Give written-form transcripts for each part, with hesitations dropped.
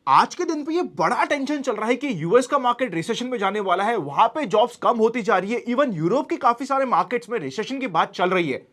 आज के दिन पे ये बड़ा टेंशन चल रहा है कि यूएस का मार्केट रिसेशन में जाने वाला है, वहां पे जॉब्स कम होती जा रही है, इवन यूरोप के काफी सारे मार्केट्स में रिसेशन की बात चल रही है।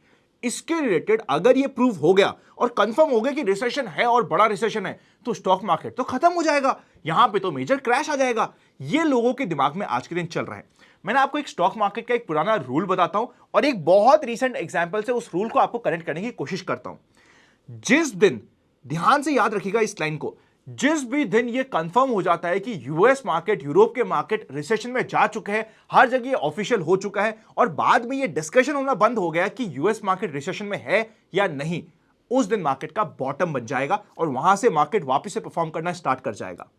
इसके रिलेटेड अगर ये प्रूव हो गया और कंफर्म हो गया कि रिसेशन है और बड़ा रिसेशन है, तो स्टॉक मार्केट तो खत्म हो जाएगा, यहां पे तो मेजर क्रैश आ जाएगा। ये लोगों के दिमाग में आज के दिन चल रहा है। मैंने आपको एक स्टॉक मार्केट का एक पुराना रूल बताता हूं और एक बहुत रीसेंट एग्जांपल से उस रूल को आपको कनेक्ट करने की कोशिश करता हूं। जिस दिन, ध्यान से याद रखिएगा इस लाइन को, जिस भी दिन ये कंफर्म हो जाता है कि यूएस मार्केट, यूरोप के मार्केट रिसेशन में जा चुके हैं, हर जगह ऑफिशियल हो चुका है और बाद में ये डिस्कशन होना बंद हो गया कि यूएस मार्केट रिसेशन में है या नहीं, उस दिन मार्केट का बॉटम बन जाएगा और वहां से मार्केट वापस से परफॉर्म करना स्टार्ट कर जाएगा।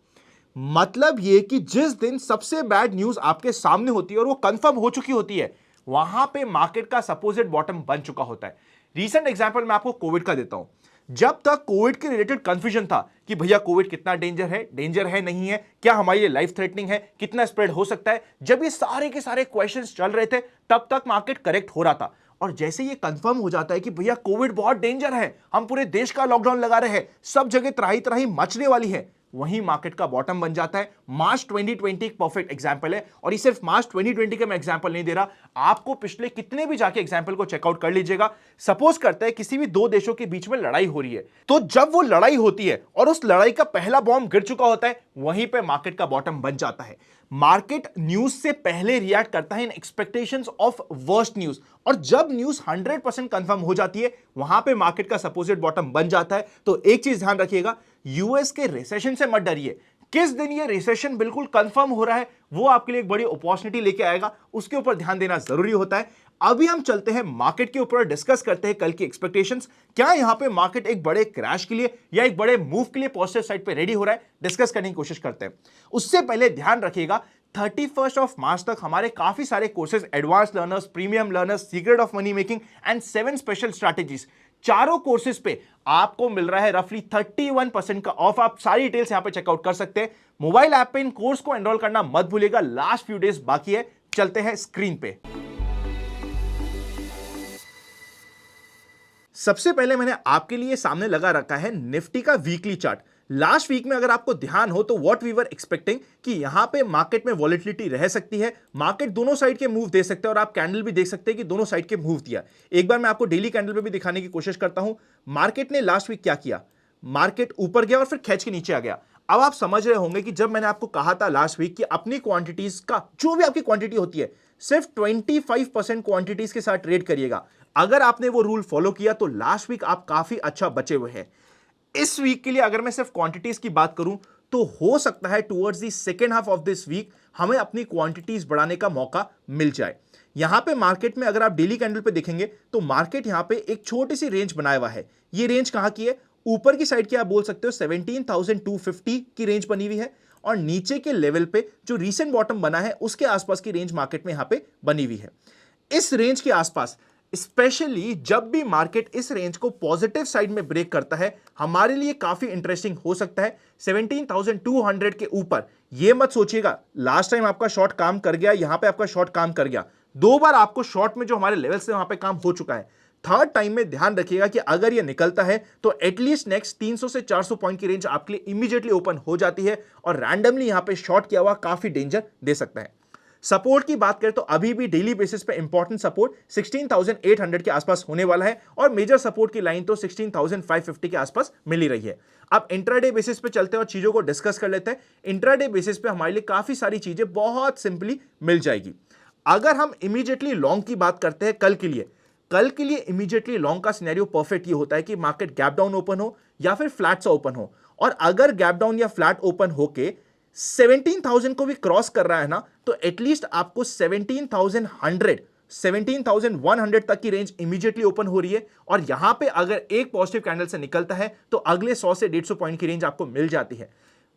मतलब ये कि जिस दिन सबसे बैड न्यूज आपके सामने होती है और वो कंफर्म हो चुकी होती है, वहां पे मार्केट का सपोजिट बॉटम बन चुका होता है। रीसेंट एग्जांपल मैं आपको कोविड का देता हूं। जब तक कोविड के रिलेटेड कंफ्यूजन था कि भैया कोविड कितना डेंजर है नहीं है, क्या हमारे लिए लाइफ थ्रेटनिंग है, कितना स्प्रेड हो सकता है, जब ये सारे के सारे क्वेश्चंस चल रहे थे, तब तक मार्केट करेक्ट हो रहा था। और जैसे ये कंफर्म हो जाता है कि भैया कोविड बहुत डेंजर है, हम पूरे देश का लॉकडाउन लगा रहे हैं, सब जगह त्राही त्राही मचने वाली है, वहीं मार्केट का बॉटम बन जाता है। मार्च 2020 एक परफेक्ट एग्जांपल है और ये सिर्फ मार्च 2020 का मैं एग्जांपल नहीं दे रहा, आपको पिछले कितने भी जाके एग्जांपल को चेकआउट कर लीजिएगा। सपोज करते हैं किसी भी दो देशों के बीच में लड़ाई हो रही है, तो जब वो लड़ाई होती है और उस लड़ाई का पहला बॉम्ब गिर चुका होता है, वहीं पे मार्केट का बॉटम बन जाता है। मार्केट न्यूज से पहले रिएक्ट करता है इन एक्सपेक्टेशंस ऑफ वर्स्ट न्यूज, और जब न्यूज 100% कंफर्म हो जाती है, वहां पे मार्केट का सपोजिट बॉटम बन जाता है। तो एक चीज ध्यान रखिएगा, यूएस के रिसेशन से मत डरिए। किस दिन ये रिसेशन बिल्कुल कंफर्म हो रहा है, वो आपके लिए एक बड़ी अपॉर्चुनिटी लेके आएगा, उसके ऊपर ध्यान देना जरूरी होता है। अभी हम चलते हैं मार्केट के ऊपर, डिस्कस करते हैं कल की एक्सपेक्टेशंस। क्या यहां पे मार्केट एक बड़े क्रैश के लिए या एक बड़े मूव के लिए पॉजिटिव साइड पे रेडी हो रहा है, डिस्कस करने की कोशिश करते हैं। उससे पहले ध्यान रखिएगा 31 ऑफ मार्च तक हमारे काफी सारे courses, advance learners, premium learners, secret of money making and 7 special strategies, चारों कोर्सेज पे आपको मिल रहा है रफली 31% का ऑफ। आप सारी डिटेल्स यहां पे चेकआउट कर सकते हैं। मोबाइल ऐप पे इन कोर्स को एनरोल करना मत भूलिएगा, लास्ट फ्यू डेज बाकी है। चलते हैं स्क्रीन पे। सबसे पहले मैंने आपके लिए सामने लगा रखा है निफ्टी का वीकली चार्ट। लास्ट वीक में अगर आपको ध्यान हो तो व्हाट वी वर एक्सपेक्टिंग कि यहां पे मार्केट में वॉलेटिलिटी रह सकती है, मार्केट दोनों साइड के मूव दे सकते हैं और आप कैंडल भी देख सकते हैं कि दोनों साइड के मूव दिया। एक बार मैं आपको डेली कैंडल पे भी दिखाने की कोशिश करता हूं। मार्केट ने लास्ट वीक क्या किया, मार्केट ऊपर गया और फिर खींच के नीचे आ गया। अब आप समझ रहे होंगे कि जब मैंने आपको कहा था लास्ट वीक कि अपनी क्वांटिटीज का, जो भी आपकी क्वांटिटी होती है, सिर्फ 25% क्वांटिटीज के साथ ट्रेड करिएगा। अगर आपने वो रूल फॉलो किया तो लास्ट वीक आप काफी अच्छा बचे हुए हैं। इस वीक के लिए अगर मैं सिर्फ क्वांटिटीज की बात करूं तो हो सकता है towards the second half of this week हमें अपनी क्वांटिटीज बढ़ाने का मौका मिल जाए। यहां पे मार्केट में अगर आप डेली कैंडल पे देखेंगे तो मार्केट यहां पे एक छोटी सी रेंज बनाया हुआ है। ये रेंज कहां की है, ऊपर की साइड की आप बोल सकते हो 17,250 की रेंज बनी हुई है और नीचे के लेवल पे जो रीसेंट बॉटम बना है उसके आसपास की रेंज मार्केट में यहां पे बनी हुई है। इस रेंज के आसपास, स्पेशली जब भी मार्केट इस रेंज को पॉजिटिव साइड में ब्रेक करता है, हमारे लिए काफी इंटरेस्टिंग हो सकता है 17,200 के ऊपर। यह मत सोचिएगा लास्ट टाइम आपका शॉर्ट काम कर गया, यहां पे आपका शॉर्ट काम कर गया, 2 बार आपको शॉर्ट में जो हमारे लेवल से वहां पे काम हो चुका है। थर्ड टाइम में ध्यान रखिएगा कि अगर यह निकलता है तो एटलीस्ट नेक्स्ट 300 से 400 पॉइंट की रेंज आपके लिए इमीडिएटली ओपन हो जाती है और रैंडमली यहां पे शॉर्ट किया हुआ काफी डेंजर दे सकता है। सपोर्ट की बात करें तो अभी भी डेली बेसिस पे इंपॉर्टेंट सपोर्ट 16,800 के आसपास होने वाला है और मेजर सपोर्ट की लाइन तो 16,550 के आसपास मिल ही रही है। अब इंट्राडे बेसिस पे चलते हैं और चीजों को डिस्कस कर लेते हैं। इंट्राडे बेसिस पे हमारे लिए काफी सारी चीजें बहुत सिंपली मिल जाएगी। अगर हम इमीडिएटली लॉन्ग की बात करते हैं कल के लिए इमीडिएटली लॉन्ग का सिनेरियो परफेक्ट ये होता है कि मार्केट गैप डाउन ओपन हो या फिर फ्लैट सा ओपन हो, और अगर गैप डाउन या फ्लैट ओपन होके 17,000 को भी क्रॉस कर रहा है ना, तो एटलीस्ट आपको 17,100 तक की रेंज इमीडिएटली ओपन हो रही है और यहां पे अगर एक पॉजिटिव कैंडल से निकलता है तो अगले 100 से 150 पॉइंट की रेंज आपको मिल जाती है।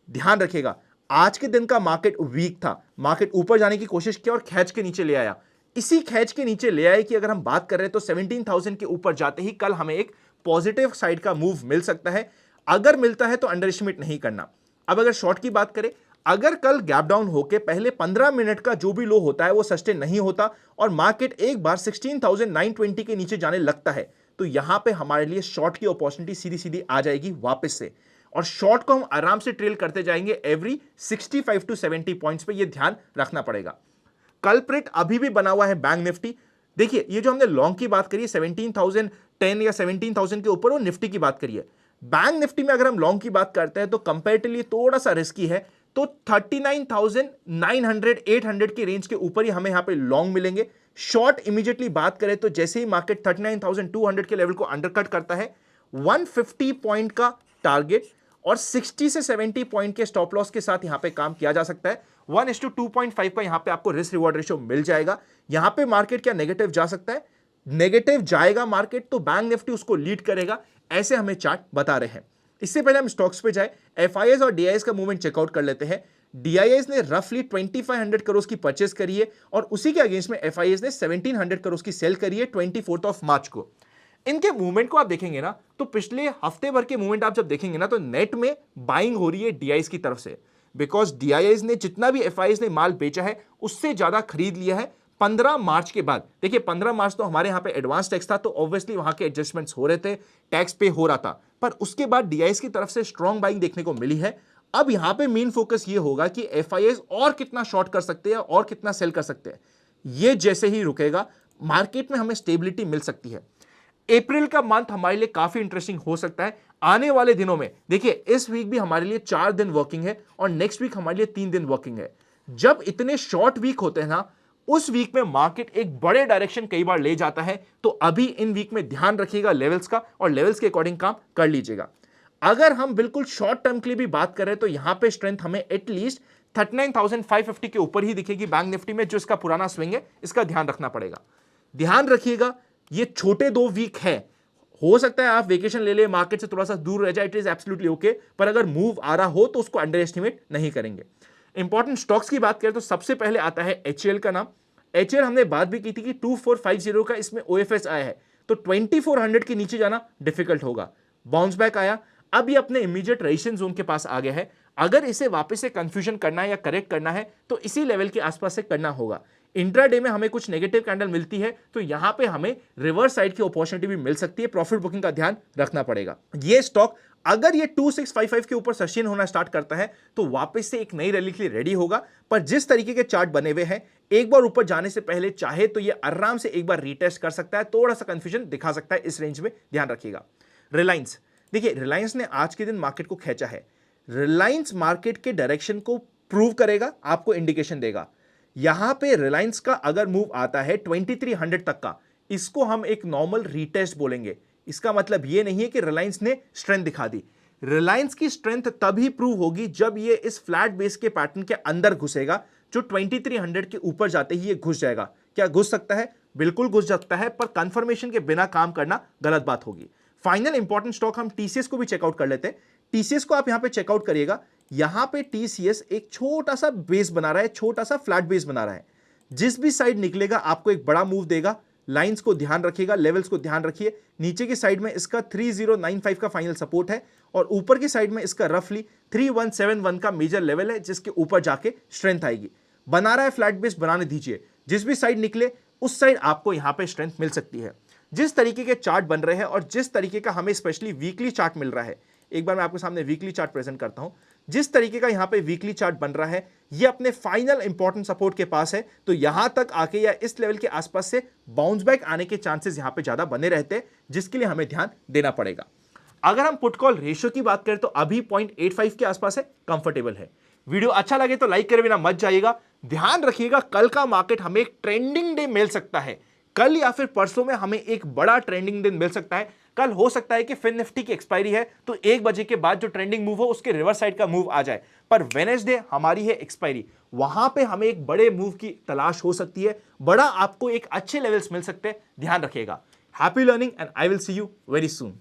ध्यान रखिएगा, आज के दिन का मार्केट वीक था, मार्केट ऊपर जाने की कोशिश किया और खींच के नीचे ले आया। इसी खींच के नीचे ले आए कि अगर हम बात कर रहे हैं तो 17,000 के ऊपर जाते ही कल हमें एक पॉजिटिव साइड का मूव मिल सकता है। अगर मिलता है तो अंडर एस्टिमेट नहीं करना। अब अगर शॉर्ट की बात करें, अगर कल गैप डाउन होके पहले 15 मिनट का जो भी लो होता है वो सस्टेन नहीं होता और मार्केट एक बार 16,920 के नीचे जाने लगता है, तो यहां पे हमारे लिए शॉर्ट की अपॉर्चुनिटी सीधी सीधी आ जाएगी वापस से। और शॉर्ट को हम आराम से ट्रेल करते जाएंगे एवरी 65 टू 70 पॉइंट्स पे, ये ध्यान रखना पड़ेगा। कल्प्रिट अभी भी बना हुआ है बैंक निफ्टी। देखिए ये जो हमने लॉन्ग की बात करी है 17,010 या 17,000 के ऊपर, वो निफ्टी की बात करिए। बैंक निफ्टी में अगर हम लॉन्ग की बात करते हैं तो कंपैरेटिवली थोड़ा सा रिस्की है, तो 39,900 800 की रेंज के ऊपर ही हमें यहां पे लॉन्ग मिलेंगे। शॉर्ट इमीडिएटली बात करें तो जैसे ही मार्केट 39,200 के लेवल को अंडरकट करता है, 150 पॉइंट का टारगेट और 60 से 70 पॉइंट के स्टॉप लॉस के साथ यहां पे काम किया जा सकता है। 1:2.5 का यहां पे आपको रिस्क रिवॉर्ड रेशियो मिल जाएगा। यहां पे मार्केट क्या नेगेटिव जा सकता है? नेगेटिव जाएगा मार्केट तो बैंक निफ्टी उसको लीड करेगा, ऐसे हमें चार्ट बता रहे हैं। इससे पहले हम स्टॉक्स पे जाए, एफआईएस और डीआईएस का मूवमेंट चेकआउट कर लेते हैं। डीआईएस ने रफली 2500 करोड़ की परचेस करी है और उसी के अगेंस्ट में एफआईएस ने 1700 करोड़ की सेल करी है 24 ऑफ मार्च को। इनके मूवमेंट को आप देखेंगे ना तो पिछले हफ्ते भर के मूवमेंट आप जब देखेंगे ना तो नेट में बाइंग हो रही है डीआईएस की तरफ से, बिकॉज डीआईएस ने जितना भी एफआईएस ने माल बेचा है उससे ज्यादा खरीद लिया है 15 मार्च के बाद। देखिए 15 मार्च तो हमारे यहां पे एडवांस टैक्स था, तो ऑब्वियसली वहां के एडजस्टमेंट्स हो रहे थे, टैक्स पे हो रहा था, पर उसके बाद डीआईएस की तरफ से स्ट्रॉन्ग बाइंग देखने को मिली है। अब यहां पे मेन फोकस ये होगा कि एफआईएस और कितना शॉर्ट कर सकते हैं और कितना सेल कर सकते हैं। ये जैसे ही रुकेगा मार्केट में हमें स्टेबिलिटी मिल सकती है। अप्रैल का मंथ हमारे लिए काफी इंटरेस्टिंग हो सकता है आने वाले दिनों में। देखिए इस वीक भी हमारे लिए 4 दिन वर्किंग है और नेक्स्ट वीक हमारे लिए 3 दिन वर्किंग है। जब इतने शॉर्ट वीक होते हैं ना, उस वीक में मार्केट एक बड़े डायरेक्शन कई बार ले जाता है, तो अभी इन वीक में ध्यान रखिएगा लेवल्स का और लेवल्स के अकॉर्डिंग काम कर लीजिएगा। अगर हम बिल्कुल शॉर्ट टर्म के लिए भी बात कर रहे हैं तो यहां पे स्ट्रेंथ हमें एटलीस्ट 39,550 के ऊपर ही दिखेगी बैंक निफ्टी में, जो इसका पुराना स्विंग है, इसका ध्यान रखना पड़ेगा। ध्यान रखिएगा ये छोटे 2 वीक है, हो सकता है आप वेकेशन ले ले, मार्केट से थोड़ा सा दूर रह जाए, इट इज एब्सोल्युटली ओके, पर अगर मूव आ रहा हो तो उसको अंडर एस्टिमेट नहीं करेंगे। इंपॉर्टेंट स्टॉक्स की बात करें तो सबसे पहले आता है एचएल का नाम। एचएल हमने बात भी की थी कि 2450 का इसमें ओएफएस आया है, तो 2400 के नीचे जाना डिफिकल्ट होगा। बाउंस बैक आया, अब ये अपने इमीडिएट रेजिस्टेंस जोन के पास आ गया है। अगर इसे वापस से कंफ्यूजन करना है या करेक्ट करना है तो इसी लेवल के आसपास से करना होगा। इंट्राडे में हमें कुछ नेगेटिव कैंडल मिलती है तो यहां पे हमें रिवर्स साइड की अपॉर्चुनिटी भी मिल सकती है, प्रॉफिट बुकिंग का ध्यान रखना पड़ेगा। ये स्टॉक अगर ये 2655 के ऊपर सस्टेन होना स्टार्ट करता है तो वापस से एक नई रैली के लिए रेडी होगा, पर जिस तरीके के चार्ट बने हुए हैं एक बार ऊपर जाने से पहले चाहे तो ये आराम से एक बार रीटेस्ट कर सकता है, थोड़ा सा कंफ्यूजन दिखा सकता है इस रेंज में, ध्यान रखिएगा। रिलायंस, देखिए रिलायंस ने आज के दिन मार्केट को खींचा है। रिलायंस मार्केट के डायरेक्शन को प्रूव करेगा, आपको इंडिकेशन देगा। यहां पे रिलायंस का अगर मूव आता है 2300 तक का, इसको हम एक नॉर्मल रीटेस्ट बोलेंगे। इसका मतलब यह नहीं है कि रिलायंस ने स्ट्रेंथ दिखा दी। रिलायंस की स्ट्रेंथ तभी प्रूव होगी जब ये इस फ्लैट बेस के पैटर्न के अंदर घुसेगा, जो 2300 के ऊपर जाते ही ये घुस जाएगा। क्या घुस सकता है? बिल्कुल घुस सकता है, पर कंफर्मेशन के बिना काम करना गलत बात होगी। फाइनल इंपॉर्टेंट स्टॉक हम टीसीएस को भी चेकआउट कर लेते हैं। टीसीएस को आप यहां पे चेकआउट करिएगा। यहां पे टीसीएस एक छोटा सा बेस बना रहा है, छोटा सा फ्लैट बेस बना रहा है। जिस भी साइड निकलेगा आपको एक बड़ा मूव देगा। लाइंस को ध्यान रखिएगा, लेवल्स को ध्यान रखिए। नीचे की साइड में इसका 3095 का फाइनल सपोर्ट है और ऊपर की साइड में इसका रफली 3171 का मेजर लेवल है, जिसके ऊपर जाके स्ट्रेंथ आएगी। बना रहा है फ्लैट बेस, बनाने दीजिए। जिस भी साइड निकले उस साइड आपको यहां पे स्ट्रेंथ मिल सकती है। जिस तरीके के चार्ट बन रहे हैं और जिस तरीके का हमें स्पेशली वीकली चार्ट मिल रहा है, एक बार मैं आपके सामने वीकली चार्ट प्रेजेंट करता हूं। जिस तरीके का यहां पे वीकली चार्ट बन रहा है, ये अपने फाइनल इंपॉर्टेंट सपोर्ट के पास है, तो यहां तक आके या इस लेवल के आसपास से बाउंस बैक आने के चांसेस यहां पे ज्यादा बने रहते हैं, जिसके लिए हमें ध्यान देना पड़ेगा। अगर हम पुट कॉल रेशियो की बात करें तो अभी 0.85 के आसपास है, कंफर्टेबल है। वीडियो अच्छा लगे तो लाइक करे बिना मत जाइएगा। ध्यान रखिएगा कल का मार्केट हमें एक ट्रेंडिंग डे मिल सकता है। कल या फिर परसों में हमें एक बड़ा ट्रेंडिंग दिन मिल सकता है। कल हो सकता है कि फिन निफ्टी की एक्सपायरी है, तो 1 बजे के बाद जो ट्रेंडिंग मूव हो उसके रिवर्स साइड का मूव आ जाए, पर वेडनेसडे हमारी है एक्सपायरी, वहां पे हमें एक बड़े मूव की तलाश हो सकती है। बड़ा आपको एक अच्छे लेवल्स मिल सकते हैं, ध्यान रखिएगा। Happy learning and I will see you very soon.